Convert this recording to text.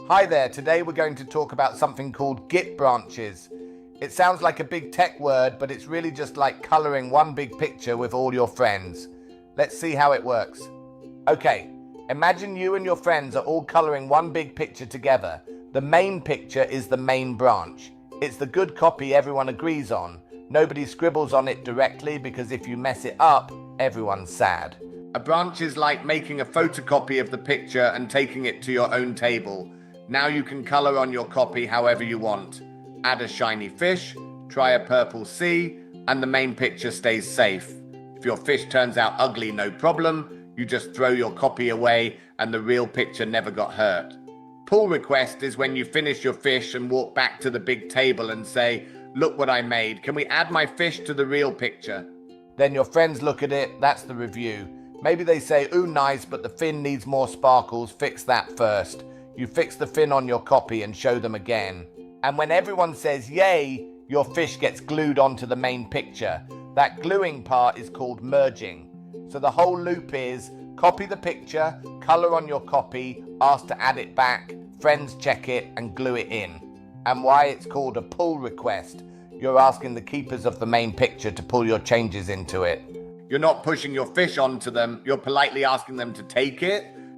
Hi there, today we're going to talk about something called Git branches. It sounds like a big tech word, but it's really just like coloring one big picture with all your friends. Let's see how it works. Okay, imagine you and your friends are all coloring one big picture together. The main picture is the main branch. It's the good copy everyone agrees on. Nobody scribbles on it directly because if you mess it up, everyone's sad. A branch is like making a photocopy of the picture and taking it to your own table. Now you can color on your copy however you want. Add a shiny fish, try a purple sea, and the main picture stays safe. If your fish turns out ugly, no problem. You just throw your copy away and the real picture never got hurt. Pull request is when you finish your fish and walk back to the big table and say, "Look what I made. Can we add my fish to the real picture?" Then your friends look at it, that's the review. Maybe they say, "Ooh, nice, but the fin needs more sparkles, fix that first." You fix the fin on your copy and show them again. And when everyone says yay, your fish gets glued onto the main picture. That gluing part is called merging. So the whole loop is copy the picture, color on your copy, ask to add it back, friends check it and glue it in. And why it's called a pull request. You're asking the keepers of the main picture to pull your changes into it. You're not pushing your fish onto them, you're politely asking them to take it.